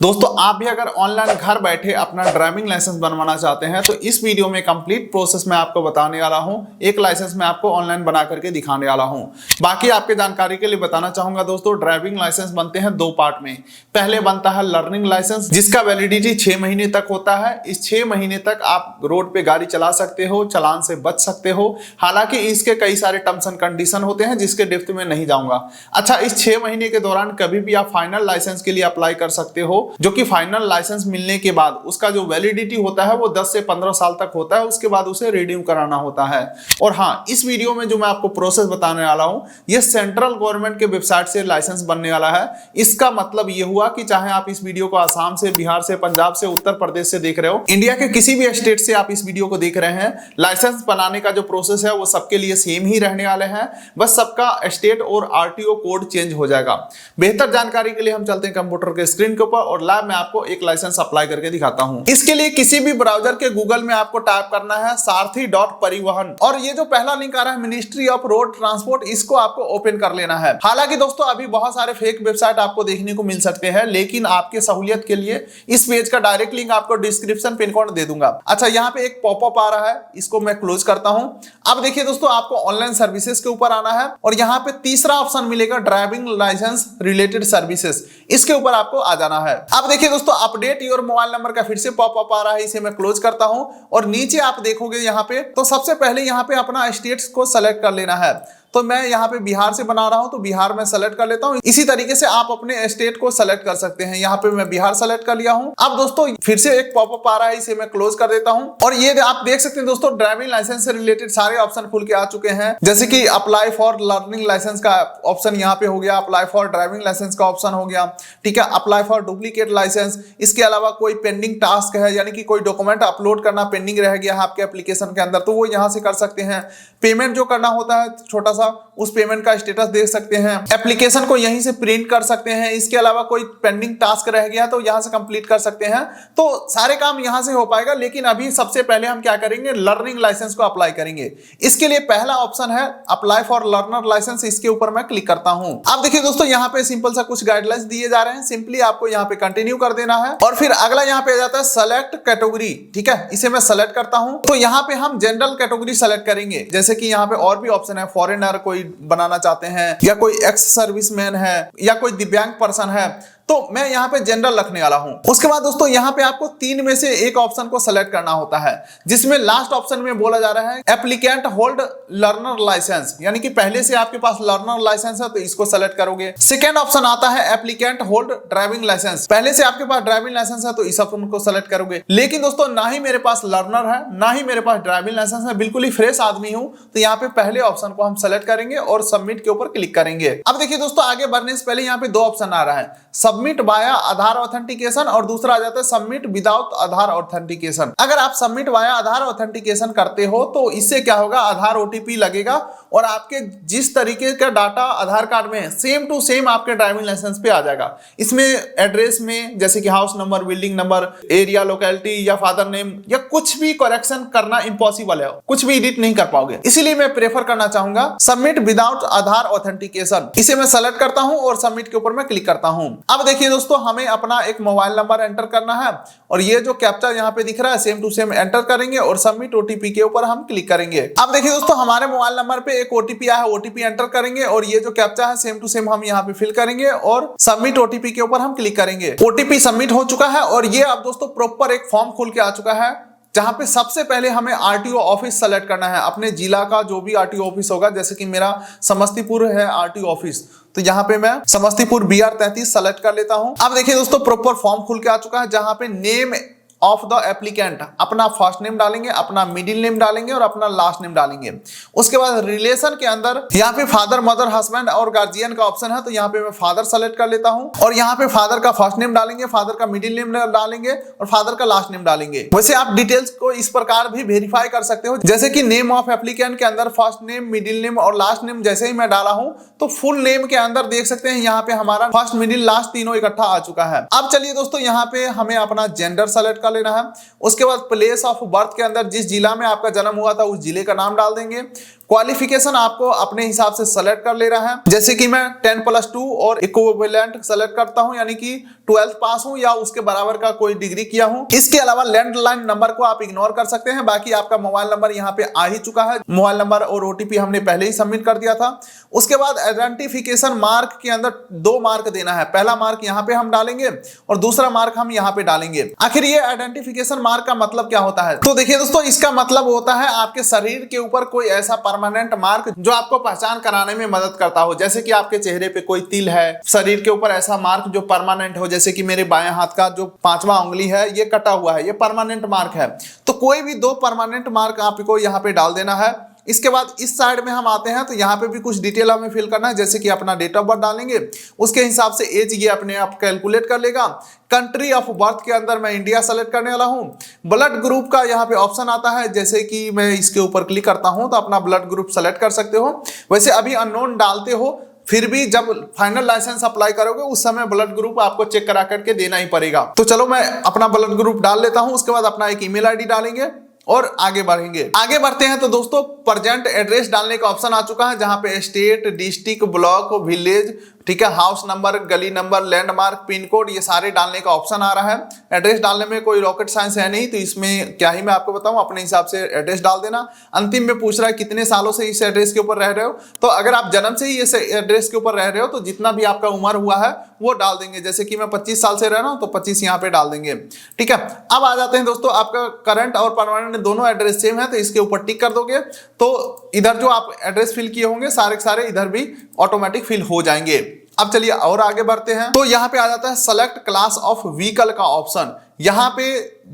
दोस्तों आप भी अगर ऑनलाइन घर बैठे अपना ड्राइविंग लाइसेंस बनवाना चाहते हैं तो इस वीडियो में कंप्लीट प्रोसेस मैं आपको बताने वाला हूं। एक लाइसेंस मैं आपको ऑनलाइन बना करके दिखाने वाला हूं। बाकी आपके जानकारी के लिए बताना चाहूंगा दोस्तों, ड्राइविंग लाइसेंस बनते हैं दो पार्ट में। पहले बनता है लर्निंग लाइसेंस, जिसका वैलिडिटी 6 महीने तक होता है। इस 6 महीने तक आप रोड पे गाड़ी चला सकते हो, चालान से बच सकते हो। हालांकि इसके कई सारे टर्म्स एंड कंडीशन होते हैं जिसके डेप्थ में नहीं जाऊंगा। अच्छा, इस 6 महीने के दौरान कभी भी आप फाइनल लाइसेंस के लिए अप्लाई कर सकते हो, जो कि फाइनल लाइसेंस मिलने के बाद उसका जो वैलिडिटी होता है वो 10 से 15 साल तक होता है। उसके बाद उसे रिन्यू कराना होता है। और हाँ, इस वीडियो में जो मैं आपको प्रोसेस बताने वाला हूं, ये सेंट्रल गवर्नमेंट के वेबसाइट से लाइसेंस बनने वाला है। इसका मतलब ये हुआ कि चाहे आप इस वीडियो को आसाम से, बिहार से, पंजाब से, उत्तर प्रदेश से देख रहे हो, इंडिया के किसी भी स्टेट से आप इस वीडियो को देख रहे हैं, लाइसेंस बनाने का जो प्रोसेस है वो सबके लिए सेम ही रहने वाले हैं। बस सबका स्टेट और आरटीओ कोड चेंज हो जाएगा। बेहतर जानकारी के लिए हम चलते हैं कंप्यूटर के स्क्रीन के ऊपर और लाइव में आपको एक लाइसेंस अप्लाई करके दिखाता हूं। इसके लिए किसी भी ब्राउजर के गूगल में आपको टाइप करना है सारथी.परिवहन, और ये जो पहला लिंक आ रहा है मिनिस्ट्री ऑफ रोड ट्रांसपोर्ट, इसको आपको ओपन कर लेना है। हालांकि दोस्तों अभी बहुत सारे फेक वेबसाइट आपको देखने को मिल सकते हैं, लेकिन आपके सहूलियत के लिए इस पेज का डायरेक्ट लिंक आपको डिस्क्रिप्शन पिन कोड दे दूंगा। अच्छा, यहाँ पे एक पॉपअप आ रहा है, इसको मैं क्लोज करता हूं। अब देखिए दोस्तों, आपको ऑनलाइन सर्विसेज के ऊपर आना है और यहाँ पे तीसरा ऑप्शन मिलेगा ड्राइविंग लाइसेंस रिलेटेड सर्विसेज, इसके ऊपर आपको आ जाना है। अब देखिए दोस्तों, अपडेट योर मोबाइल नंबर का फिर से पॉपअप आ रहा है, इसे मैं क्लोज करता हूं और नीचे आप देखोगे यहाँ पे, तो सबसे पहले यहाँ पे अपना स्टेट्स को सेलेक्ट कर लेना है। तो मैं यहाँ पे बिहार से बना रहा हूं तो बिहार में सेलेक्ट कर लेता हूं। इसी तरीके से आप अपने स्टेट को सेलेक्ट कर सकते हैं। यहाँ पे मैं बिहार सेलेक्ट कर लिया हूं। अब दोस्तों फिर से एक पॉपअप आ रहा है, इसे मैं क्लोज कर देता हूं और ये आप देख सकते हैं दोस्तों, ड्राइविंग लाइसेंस से रिलेटेड सारे ऑप्शन खुल के आ चुके हैं। जैसे कि अप्लाई फॉर लर्निंग लाइसेंस का ऑप्शन यहाँ पे हो गया, अप्लाई फॉर ड्राइविंग लाइसेंस का ऑप्शन हो गया, ठीक है, अप्लाई फॉर डुप्लीकेट लाइसेंस। इसके अलावा कोई पेंडिंग टास्क है, यानी कि कोई डॉक्यूमेंट अपलोड करना पेंडिंग रह गया है आपके एप्लीकेशन के अंदर, तो वो यहाँ से कर सकते हैं। पेमेंट जो करना होता है छोटा सा, उस पेमेंट का स्टेटस देख सकते हैं। एप्लीकेशन को यहीं से प्रिंट कर सकते हैं। इसके अलावा कोई पेंडिंग टास्क रह गया तो यहां से कंप्लीट कर सकते हैं। तो सारे काम यहां से हो पाएगा। लेकिन अभी सबसे पहले हम क्या करेंगे, लर्निंग लाइसेंस को अप्लाई करेंगे। इसके लिए पहला ऑप्शन है अप्लाई फॉर लर्नर लाइसेंस, इसके ऊपर मैं क्लिक करता हूं। अब देखिए दोस्तों, यहाँ पे सिंपल सा कुछ गाइडलाइंस दिए जा रहे हैं, सिंपली आपको यहाँ पे कंटिन्यू कर देना है और फिर अगला यहाँ पे आ जाता है सेलेक्ट कैटेगरी, ठीक है, इसे मैं सेलेक्ट करता हूं। तो यहाँ पे हम जनरल कैटेगरी सेलेक्ट करेंगे। जैसे कि यहाँ पे और भी ऑप्शन है, फॉरेनर कोई बनाना चाहते हैं, या कोई एक्स सर्विसमैन है, या कोई दिव्यांग पर्सन है, तो मैं यहाँ पे जनरल रखने वाला हूं। उसके बाद दोस्तों यहाँ पे आपको 3 में से एक ऑप्शन को सेलेक्ट करना होता है, जिसमें लास्ट ऑप्शन में बोला जा रहा है एप्लीकेंट होल्ड लर्नर लाइसेंस, यानी कि पहले से आपके पास लर्नर लाइसेंस है तो इसको सेलेक्ट करोगे। सेकेंड ऑप्शन आता है एप्लीकेंट होल्ड ड्राइविंग लाइसेंस, पहले से आपके पास ड्राइविंग लाइसेंस है तो इस ऑप्शन को सेलेक्ट करोगे। लेकिन दोस्तों ना ही मेरे पास लर्नर है, ना ही मेरे पास ड्राइविंग लाइसेंस है, बिल्कुल ही फ्रेश आदमी हूं, तो यहाँ पे पहले ऑप्शन को हम सेलेक्ट करेंगे और सबमिट के ऊपर क्लिक करेंगे। अब देखिए दोस्तों, आगे बढ़ने से पहले यहाँ पे 2 ऑप्शन आ रहा है, सबमिट वाया आधार ऑथेंटिकेशन और दूसरा आ जाता है सबमिट विदाउट आधार ऑथेंटिकेशन। अगर आप सबमिट वाया आधार ऑथेंटिकेशन करते हो तो इससे क्या होगा, आधार ओटीपी लगेगा और आपके जिस तरीके का डाटा आधार कार्ड में सेम टू सेम आपके ड्राइविंग लाइसेंस पे आ जाएगा। इसमें एड्रेस में जैसे कि house number, building number, area, locality या फादर नेम या कुछ भी करेक्शन करना इम्पॉसिबल है, कुछ भी एडिट नहीं कर पाओगे। इसीलिए मैं प्रेफर करना चाहूंगा सबमिट विदाउट आधार ऑथेंटिकेशन। इसे मैं सेलेक्ट करता हूं और सबमिट के ऊपर मैं क्लिक करता हूं। अब देखिए दोस्तों, हमें अपना एक मोबाइल नंबर एंटर करना है और ये जो कैप्चा यहाँ पे दिख रहा है सेम टू सेम एंटर करेंगे और सबमिट ओटीपी के ऊपर हम क्लिक करेंगे। अब देखिए दोस्तों, हमारे मोबाइल नंबर पे एक ओटीपी आया है, ओटीपी एंटर करेंगे और ये जो कैप्चा है सेम टू सेम हम यहाँ पे फिल करेंगे और सबमिट ओटीपी के ऊपर हम क्लिक करेंगे। ओटीपी सबमिट हो चुका है और ये अब दोस्तों प्रॉपर एक फॉर्म खुल के आ चुका है, जहां पे सबसे पहले हमें आरटीओ ऑफिस सेलेक्ट करना है। अपने जिला का जो भी आरटीओ ऑफिस होगा, जैसे कि मेरा समस्तीपुर है आरटीओ ऑफिस, तो यहाँ पे मैं समस्तीपुर BR 33 सेलेक्ट कर लेता हूं। अब देखिए दोस्तों, प्रॉपर फॉर्म खुल के आ चुका है, जहां पे नेम ऑफ द एप्लीकेंट, अपना फर्स्ट नेम डालेंगे, अपना मिडिल नेम डालेंगे और अपना लास्ट नेम डालेंगे। उसके बाद रिलेशन के अंदर यहाँ पे फादर, मदर, हस्बैंड और गार्जियन का ऑप्शन है, तो यहाँ पे मैं फादर सेलेक्ट कर लेता हूँ और यहाँ पे फादर का फर्स्ट नेम डालेंगे, फादर का मिडिल नेम डालेंगे और फादर का लास्ट नेम डालेंगे। वैसे आप डिटेल्स को इस प्रकार भी वेरीफाई कर सकते हो, जैसे कि नेम ऑफ एप्लीकेंट के अंदर फर्स्ट नेम, मिडिल नेम और लास्ट नेम जैसे ही मैं डाला हूँ तो फुल नेम के अंदर देख सकते हैं यहाँ पे हमारा फर्स्ट, मिडिल, लास्ट तीनों इकट्ठा आ चुका है। अब चलिए दोस्तों, यहाँ पे हमें अपना जेंडर सेलेक्ट कर लेना है। उसके बाद प्लेस ऑफ बर्थ के अंदर जिस जिला में आपका जन्म हुआ था उस जिले का नाम डाल देंगे। क्वालिफिकेशन आपको अपने हिसाब से सेलेक्ट कर ले रहा है, जैसे कि मैं 10+2 और इक्विवेलेंट सेलेक्ट करता हूं, यानी कि 12th पास हूं या उसके बराबर का कोई डिग्री किया हूं। इसके अलावा लैंडलाइन नंबर को आप इग्नोर कर सकते हैं, बाकी आपका मोबाइल नंबर यहाँ पे आ ही चुका है, मोबाइल नंबर और ओटीपी हमने पहले ही सबमिट कर दिया था। उसके बाद आइडेंटिफिकेशन मार्क के अंदर 2 मार्क देना है, पहला मार्क यहाँ पे हम डालेंगे और दूसरा मार्क हम यहाँ पे डालेंगे। आखिर ये आइडेंटिफिकेशन मार्क का मतलब क्या होता है? तो देखिए दोस्तों, इसका मतलब होता है आपके शरीर के ऊपर कोई ऐसा परमानेंट मार्क जो आपको पहचान कराने में मदद करता हो, जैसे कि आपके चेहरे पे कोई तिल है, शरीर के ऊपर ऐसा मार्क जो परमानेंट हो, जैसे कि मेरे बाएं हाथ का जो 5वां उंगली है ये कटा हुआ है, ये परमानेंट मार्क है। तो कोई भी 2 परमानेंट मार्क आपको यहाँ पे डाल देना है। इसके बाद इस साइड में हम आते हैं तो यहाँ पे भी कुछ डिटेल हमें फिल करना है, जैसे कि अपना डेट ऑफ बर्थ डालेंगे, उसके हिसाब से एज ये अपने आप कैलकुलेट कर लेगा। कंट्री ऑफ बर्थ के अंदर मैं इंडिया सेलेक्ट करने वाला हूँ। ब्लड ग्रुप का यहाँ पे ऑप्शन आता है, जैसे कि मैं इसके ऊपर क्लिक करता हूँ तो अपना ब्लड ग्रुप सेलेक्ट कर सकते हो। वैसे अभी अननोन डालते हो, फिर भी जब फाइनल लाइसेंस अप्लाई करोगे उस समय ब्लड ग्रुप आपको चेक करा करके देना ही पड़ेगा। तो चलो मैं अपना ब्लड ग्रुप डाल लेता हूं, उसके बाद अपना एक ईमेल आईडी डालेंगे और आगे बढ़ेंगे। आगे बढ़ते हैं तो दोस्तों प्रेजेंट एड्रेस डालने का ऑप्शन आ चुका है, जहां पे स्टेट, डिस्ट्रिक्ट, ब्लॉक, विलेज, ठीक है, हाउस नंबर, गली नंबर, लैंडमार्क, पिन कोड, ये सारे डालने का ऑप्शन आ रहा है। एड्रेस डालने में कोई रॉकेट साइंस है नहीं, तो इसमें क्या ही मैं आपको बताऊं, अपने हिसाब से एड्रेस डाल देना। अंतिम में पूछ रहा है कितने सालों से इस एड्रेस के ऊपर रह रहे हो, तो अगर आप जन्म से ही इस एड्रेस के ऊपर रह रहे हो तो जितना भी आपका उम्र हुआ है वो डाल देंगे, जैसे कि मैं 25 साल से रह रहा हूं तो 25 यहाँ पे डाल देंगे। ठीक है, अब आ जाते हैं दोस्तों, आपका करंट और परमानेंट दोनों एड्रेस सेम है तो इसके ऊपर टिक कर दोगे, तो इधर जो आप एड्रेस फिल किए होंगे सारे के सारे इधर भी ऑटोमेटिक फिल हो जाएंगे। अब चलिए और आगे बढ़ते हैं, तो यहाँ पे आ जाता है सेलेक्ट क्लास ऑफ व्हीकल का ऑप्शन। यहाँ पे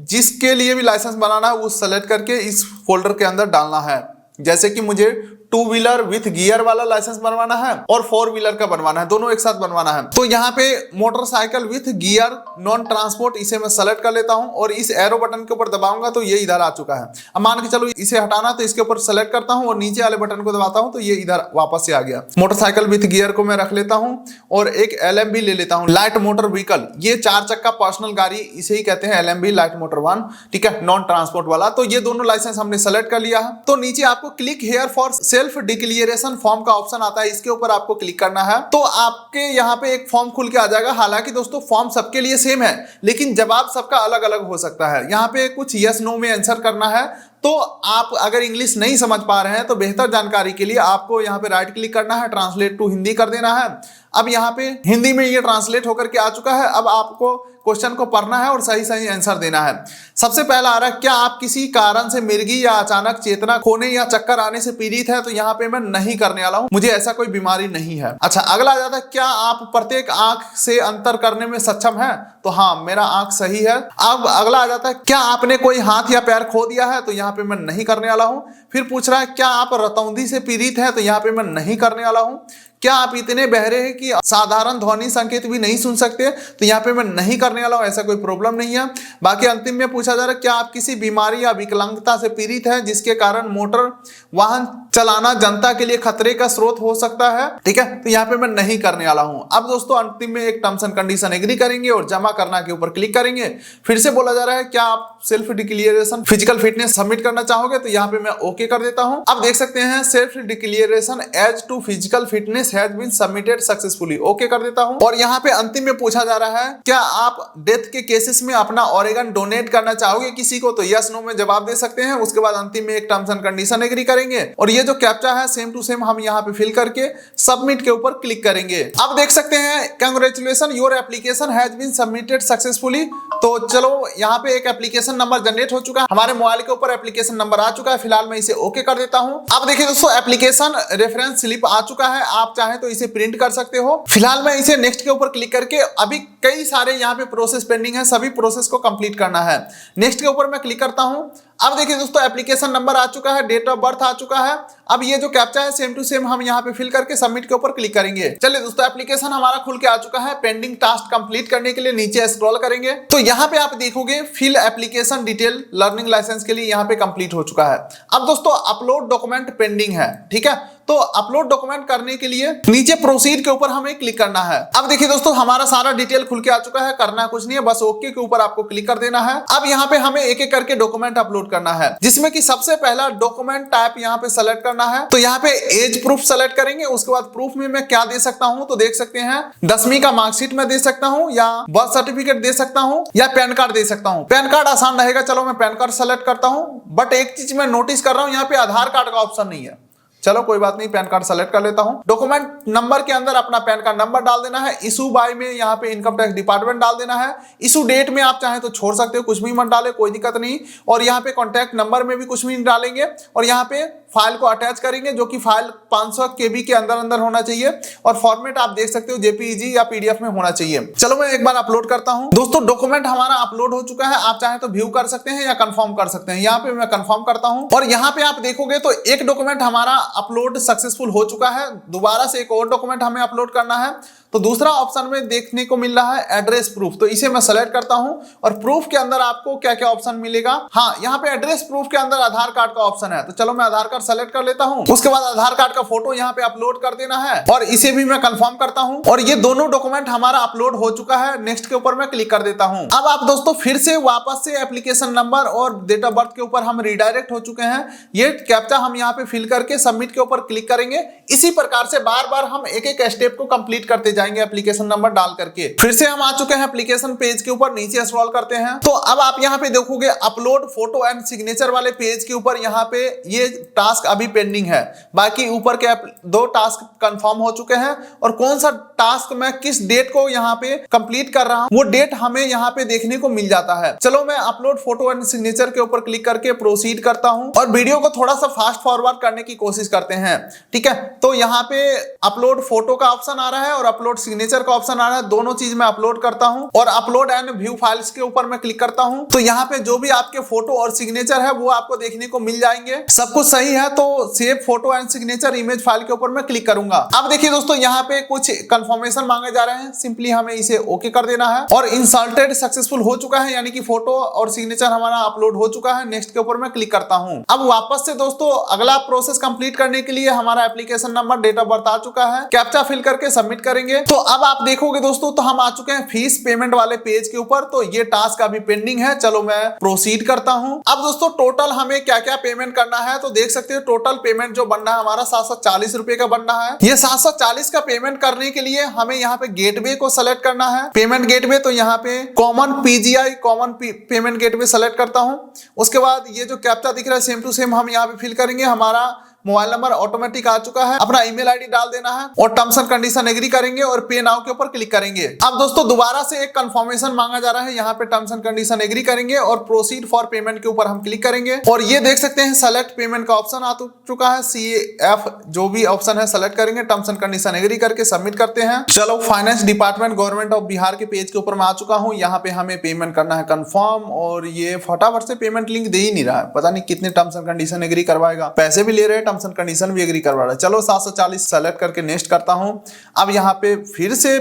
जिसके लिए भी लाइसेंस बनाना है वो सेलेक्ट करके इस फोल्डर के अंदर डालना है, जैसे कि मुझे 2 व्हीलर विथ गियर वाला लाइसेंस बनवाना है और 4 व्हीलर का बनवाना है, दोनों एक साथ बनवाना है। तो यहाँ पे motorcycle with gear non transport इसे मैं सेलेक्ट कर लेता हूं और इस एरो बटन के ऊपर दबाऊंगा तो ये इधर आ चुका है। अब मान के चलो इसे हटाना तो इसके ऊपर सेलेक्ट करता हूं और नीचे वाले बटन को दबाता हूं तो ये इधर वापस से आ गया। मोटरसाइकिल विथ गियर को मैं रख लेता हूं और एक LMB ले लेता हूं, लाइट मोटर व्हीकल। ये 4 चक्का पर्सनल गाड़ी, इसे ही कहते हैं LMB, लाइट मोटर 1, ठीक है, नॉन ट्रांसपोर्ट वाला। तो ये दोनों लाइसेंस हमने सेलेक्ट कर लिया है। तो नीचे आपको click here for self declaration form का ऑप्शन आता है, इसके ऊपर आपको क्लिक करना है तो आपके यहाँ पे एक फॉर्म खुल के आ जाएगा। हालांकि दोस्तों फॉर्म सबके लिए सेम है, लेकिन जवाब सबका अलग अलग हो सकता है। यहाँ पे कुछ यस नो में आंसर करना है, तो आप अगर इंग्लिश नहीं समझ पा रहे हैं तो बेहतर जानकारी के लिए आपको यहाँ पे राइट क्लिक करना है, ट्रांसलेट टू हिंदी कर देना है। अब यहाँ पे हिंदी में ये ट्रांसलेट होकर के आ चुका है। अब आपको क्वेश्चन को पढ़ना है और सही सही आंसर देना है। सबसे पहला आ रहा है, क्या आप किसी कारण से मिर्गी या अचानक चेतना खोने या चक्कर आने से पीड़ित है? तो यहाँ पे मैं नहीं करने वाला हूँ, मुझे ऐसा कोई बीमारी नहीं है। अच्छा, अगला आ जाता है, क्या आप प्रत्येक आंख से अंतर करने में सक्षम है? तो हाँ, मेरा आंख सही है। अब अगला आ जाता है, क्या आपने कोई हाथ या पैर खो दिया है? तो यहाँ पे मैं नहीं करने वाला हूँ। फिर पूछ रहा है, क्या आप रतौंधी से पीड़ित है? तो यहाँ पे मैं नहीं करने वाला हूँ। क्या आप इतने बहरे हैं कि साधारण ध्वनि संकेत भी नहीं सुन सकते? तो यहाँ पे मैं नहीं करने वाला हूँ, ऐसा कोई प्रॉब्लम नहीं है। बाकी अंतिम में पूछा जा रहा है, क्या आप किसी बीमारी या विकलांगता से पीड़ित हैं जिसके कारण मोटर वाहन चलाना जनता के लिए खतरे का स्रोत हो सकता है? ठीक है, तो यहाँ पे मैं नहीं करने वाला हूँ। अब दोस्तों अंतिम में एक टर्म्स एंड कंडीशन एग्री करेंगे और जमा करना के ऊपर क्लिक करेंगे। फिर से बोला जा रहा है, क्या आप self declaration physical fitness submit करना चाहोगे? तो यहाँ पे मैं ओके कर देता हूँ। अब देख सकते हैं, self declaration as to physical fitness has been submitted successfully, okay कर देता हूं। और यहाँ पे अंतिम में पूछा जा रहा है, क्या आप डेथ के केसेस में अपना ऑर्गन डोनेट करना चाहोगे किसी को? तो यस नो में जवाब दे सकते हैं। उसके बाद अंतिम में एक टर्म्स एंड कंडीशन एग्री करेंगे और ये जो कैप्चा है सेम टू सेम हम यहाँ पे फिल करके सबमिट के ऊपर क्लिक करेंगे। अब देख सकते हैं, congratulation your application has been submitted successfully. तो चलो यहाँ पे एक एप्लीकेशन नंबर जनरेट हो चुका है, हमारे मोबाइल के ऊपर एप्लीकेशन नंबर आ चुका है। फिलहाल मैं इसे ओके कर देता हूँ। अब देखिए दोस्तों, एप्लीकेशन रेफरेंस स्लिप आ चुका है, आप चाहें तो इसे प्रिंट कर सकते हो। फिलहाल मैं इसे नेक्स्ट के ऊपर क्लिक करके, अभी कई सारे यहाँ पे प्रोसेस पेंडिंग है, सभी प्रोसेस को कंप्लीट करना है। नेक्स्ट के ऊपर मैं क्लिक करता हूं। अब देखिए दोस्तों, एप्लीकेशन नंबर आ चुका है, डेट ऑफ बर्थ आ चुका है। अब ये जो कैप्चा है सेम टू सेम हम यहाँ पे फिल करके सबमिट के ऊपर क्लिक करेंगे। चलिए दोस्तों, एप्लीकेशन हमारा खुल के आ चुका है। पेंडिंग टास्क कंप्लीट करने के लिए नीचे स्क्रॉल करेंगे तो यहाँ पे आप देखोगे fill application detail learning licence के लिए यहाँ पे कंप्लीट हो चुका है। अब दोस्तों अपलोड डॉक्यूमेंट पेंडिंग है, ठीक है, तो अपलोड डॉक्यूमेंट करने के लिए नीचे प्रोसीड के ऊपर हमें क्लिक करना है। अब देखिए दोस्तों, हमारा सारा डिटेल खुल के आ चुका है, करना कुछ नहीं है, बस ओके के ऊपर आपको क्लिक कर देना है। अब यहाँ पे हमें एक एक करके डॉक्यूमेंट अपलोड करना है, जिसमें कि सबसे पहला डॉक्यूमेंट टाइप यहाँ पे सेलेक्ट करना है। तो यहाँ पे एज प्रूफ सेलेक्ट करेंगे। उसके बाद प्रूफ में मैं क्या दे सकता हूँ, तो देख सकते हैं 10वीं का मार्कशीट में दे सकता हूँ, या बर्थ सर्टिफिकेट दे सकता हूँ, या पैन कार्ड दे सकता हूँ। पैन कार्ड आसान रहेगा, चलो मैं पैन कार्ड सेलेक्ट करता हूँ। बट एक चीज मैं नोटिस कर रहा हूँ, यहाँ पे आधार कार्ड का ऑप्शन नहीं है। चलो कोई बात नहीं, पैन कार्ड सेलेक्ट कर लेता हूं। डॉक्यूमेंट नंबर के अंदर अपना पैन कार्ड नंबर डाल देना है। इशू बाय में यहाँ पे इनकम टैक्स डिपार्टमेंट डाल देना है। इशू डेट में आप चाहें तो छोड़ सकते हो, कुछ भी मत डाले, कोई दिक्कत नहीं। और यहाँ पे कॉन्टैक्ट नंबर में भी कुछ भी नहीं डालेंगे। और यहाँ पे फाइल को अटैच करेंगे, जो कि फाइल 500 KB के अंदर होना चाहिए। और फॉर्मेट आप देख सकते हो JPEG या PDF में होना चाहिए। चलो मैं एक बार अपलोड करता हूं। दोस्तों डॉक्यूमेंट हमारा अपलोड हो चुका है। आप चाहें तो व्यू कर सकते हैं या कंफर्म कर सकते हैं। यहाँ पे मैं कंफर्म करता हूं। और यहाँ पे आप देखोगे तो एक डॉक्यूमेंट हमारा अपलोड सक्सेसफुल हो चुका है। दोबारा से एक और डॉक्यूमेंट हमें अपलोड करना है। तो दूसरा ऑप्शन में देखने को मिल रहा है एड्रेस प्रूफ। तो इसे मैं सेलेक्ट करता हूं। और प्रूफ के अंदर आपको क्या क्या ऑप्शन मिलेगा, हाँ यहाँ पे एड्रेस प्रूफ के अंदर आधार कार्ड का ऑप्शन है। तो चलो मैं आधार कार्ड सेलेक्ट कर लेता हूं। उसके बाद आधार कार्ड का फोटो यहाँ पे अपलोड कर देना है। और इसे भी मैं कंफर्म करता हूं। और ये दोनों डॉक्यूमेंट हमारा अपलोड हो चुका है। नेक्स्ट के ऊपर मैं क्लिक कर देता हूं। अब आप दोस्तों फिर से वापस से एप्लीकेशन नंबर और डेट ऑफ बर्थ के ऊपर हम रिडायरेक्ट हो चुके हैं। ये कैप्चा हम यहाँ पे फिल करके सबमिट के ऊपर क्लिक करेंगे। इसी प्रकार से बार बार हम एक एक स्टेप को कंप्लीट करते जाएंगे एप्लीकेशन नंबर डाल करके। फिर से हम आ चुके हैं एप्लीकेशन पेज के ऊपर, नीचे स्क्रॉल करते हैं। तो अब आप यहाँ पे देखोगे अपलोड फोटो एंड सिग्नेचर वाले पेज के ऊपर यहाँ पे ये टास्क अभी पेंडिंग है। बाकी ऊपर के 2 टास्क कंफर्म हो चुके हैं। और कौन सा टास्क मैं किस डेट को यहाँ पे कंप्लीट कर रहा हूँ, वो डेट हमें यहाँ पे देखने को मिल जाता है। चलो मैं अपलोड फोटो एंड सिग्नेचर के ऊपर क्लिक करके प्रोसीड करता हूँ। और वीडियो को थोड़ा सा फास्ट फॉरवर्ड करने की कोशिश करते हैं, ठीक है। तो यहाँ पे अपलोड फोटो का ऑप्शन आ रहा है और अपलोड सिग्नेचर का ऑप्शन आ रहा है। दोनों चीज मैं अपलोड करता हूं। और अपलोड एंड व्यू फाइल्स के ऊपर मैं क्लिक करता हूं। तो यहाँ पे जो भी आपके फोटो और सिग्नेचर है वो आपको देखने को मिल जाएंगे। सब कुछ सही है तो save photo and signature image file के ऊपर मैं क्लिक करूंगा। अब देखिए दोस्तों, यहाँ पे कुछ कंफर्मेशन मांगे जा रहे हैं। सिंपली हमें इसे ओके कर देना है। और इंसर्टेड सक्सेसफुल हो चुका है, यानी कि फोटो और सिग्नेचर हमारा अपलोड हो चुका है। नेक्स्ट के ऊपर मैं क्लिक करता हूं। अब वापस से दोस्तों अगला प्रोसेस कंप्लीट करने के लिए हमारा application number, date of birth आ चुका है। कैप्चा फिल करके सबमिट करेंगे। तो अब आप देखोगे दोस्तों, तो हम आ चुके हैं फीस पेमेंट वाले पेज के ऊपर। तो ये टास्क अभी पेंडिंग है। चलो मैं प्रोसीड करता हूं। अब दोस्तों टोटल हमें क्या क्या पेमेंट करना है, तो देख सकते हो टोटल पेमेंट जो बनना है हमारा 740 रुपए का बनना है। ये 740 का पेमेंट करने के लिए हमें यहाँ पे गेटवे को सेलेक्ट करना है। पेमेंट गेटवे, तो यहाँ पे common PGI common payment gateway select करता हूं। उसके बाद ये जो कैप्चा दिख रहा है सेम टू सेम हम यहाँ पे फिल करेंगे। हमारा मोबाइल नंबर ऑटोमेटिक आ चुका है। अपना ईमेल आईडी डाल देना है और टर्म्स एंड कंडीशन एग्री करेंगे और पे नाउ के ऊपर क्लिक करेंगे। अब दोस्तों दोबारा से एक कंफर्मेशन मांगा जा रहा है। यहाँ पे टर्म्स एंड कंडीशन एग्री करेंगे और प्रोसीड फॉर पेमेंट के ऊपर हम क्लिक करेंगे। और ये देख सकते हैं सेलेक्ट पेमेंट का ऑप्शन आ चुका है। CF जो भी ऑप्शन है सेलेक्ट करेंगे, टर्म्स एंड कंडीशन एग्री करके सबमिट करते हैं। चलो finance department government of Bihar के पेज के ऊपर मैं आ चुका हूँ। यहाँ पे हमें पेमेंट करना है कंफर्म। और ये फटाफट से पेमेंट लिंक दे ही नहीं रहा है, पता नहीं कितने टर्म्स एंड कंडीशन एग्री करवाएगा। पैसे भी ले रहे हैं, टर्म्स एंड कंडीशन भी करवा रहा है। चलो 740 सेलेक्ट करके नेक्स्ट करता हूं। अब यहां पे फिर से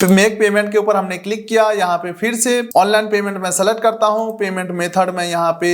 मेक पेमेंट के ऊपर हमने क्लिक किया। यहां पे फिर से ऑनलाइन पेमेंट में सेलेक्ट करता हूं। पेमेंट मेथड में यहां पे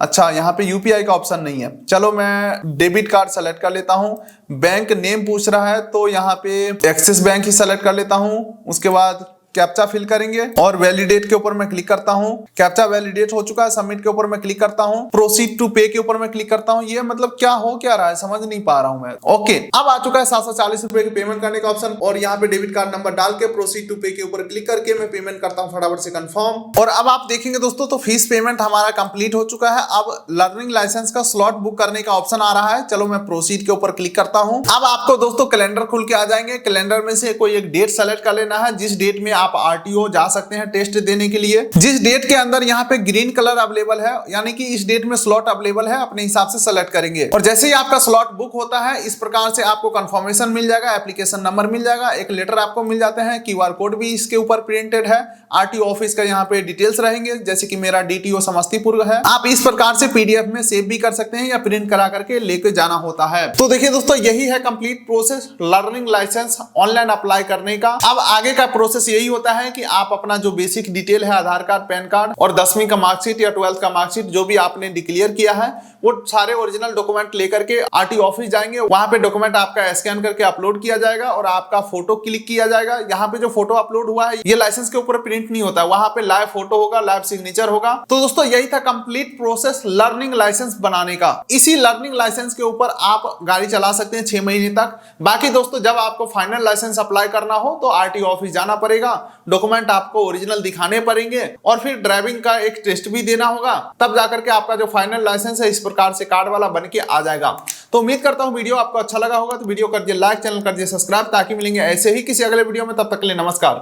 अच्छा यहाँ पे UPI का ऑप्शन नहीं है। चलो मैं डेबिट कार्ड सेलेक्ट कर लेता हूँ। बैंक नेम पूछ रहा है तो यहाँ पे एक्सिस बैंक ही सेलेक्ट कर लेता हूँ। उसके बाद कैप्चा फिल करेंगे और वैलिडेट के ऊपर मैं क्लिक करता हूं। कैप्चा वैलिडेट हो चुका है, सबमिट के ऊपर मैं क्लिक करता हूं। प्रोसीड टू पे के ऊपर मैं क्लिक करता हूं। ये मतलब क्या हो क्या रहा है समझ नहीं पा रहा हूं मैं। ओके, अब आ चुका है 740 रुपए की पेमेंट करने का ऑप्शन। और यहाँ पे डेबिट कार्ड नंबर डाल के प्रोसीड टू पे के ऊपर क्लिक करके मैं पेमेंट करता हूँ फटाफट से कंफर्म। और अब आप देखेंगे दोस्तों तो फीस पेमेंट हमारा कंप्लीट हो चुका है। अब लर्निंग लाइसेंस का स्लॉट बुक करने का ऑप्शन आ रहा है। चलो मैं प्रोसीड के ऊपर क्लिक करता हूँ। अब आपको दोस्तों कैलेंडर खुल के आ जाएंगे। कैलेंडर में से कोई एक डेट सेलेक्ट कर लेना है, जिस डेट में आप RTO जा सकते हैं टेस्ट देने के लिए। जिस डेट के अंदर यहाँ पे ग्रीन कलर अवेलेबल है, यानी कि इस डेट में स्लॉट अवेलेबल है, अपने हिसाब से सेलेक्ट करेंगे। और जैसे ही आपका स्लॉट बुक होता है इस प्रकार से आपको कंफर्मेशन मिल जाएगा, एप्लीकेशन नंबर मिल जाएगा, एक लेटर आपको मिल जाते हैं, QR कोड भी इसके ऊपर प्रिंटेड है, RTO ऑफिस का यहाँ पे डिटेल्स रहेंगे, जैसे कि मेरा DTO समस्तीपुर है। आप इस प्रकार से PDF में सेव भी कर सकते हैं या प्रिंट करा करके लेके जाना होता है। तो देखिए दोस्तों यही है complete process learning licence online apply करने का। अब आगे का प्रोसेस यही होता है कि आप अपना जो बेसिक डिटेल है, आधार कार्ड, पैन कार्ड और 10वीं का मार्कशीट या 12th का मार्कशीट जो भी आपने डिक्लेयर किया है, वो सारे ओरिजिनल डॉक्यूमेंट लेकर के आरटीओ ऑफिस जाएंगे। वहां पे डॉक्यूमेंट आपका स्कैन करके अपलोड किया जाएगा और आपका फोटो क्लिक किया जाएगा। यहाँ पे जो फोटो अपलोड हुआ है ये लाइसेंस के ऊपर प्रिंट नहीं होता है, वहां पे लाइव फोटो होगा, लाइव सिग्नेचर होगा। तो दोस्तों यही था कंप्लीट प्रोसेस लर्निंग लाइसेंस बनाने का। इसी लर्निंग लाइसेंस के ऊपर आप गाड़ी चला सकते हैं 6 महीने तक। बाकी दोस्तों जब आपको फाइनल लाइसेंस अप्लाई करना हो तो आरटीओ ऑफिस जाना पड़ेगा, डॉक्यूमेंट आपको ओरिजिनल दिखाने पड़ेंगे और फिर ड्राइविंग का एक टेस्ट भी देना होगा, तब जाकर के आपका जो फाइनल लाइसेंस है इस प्रकार से कार्ड वाला बन के आ जाएगा। तो उम्मीद करता हूं वीडियो आपको अच्छा लगा होगा। तो वीडियो कर दिए लाइक, चैनल कर दिए सब्सक्राइब, ताकि मिलेंगे ऐसे ही किसी अगले वीडियो में। तब तक के लिए नमस्कार।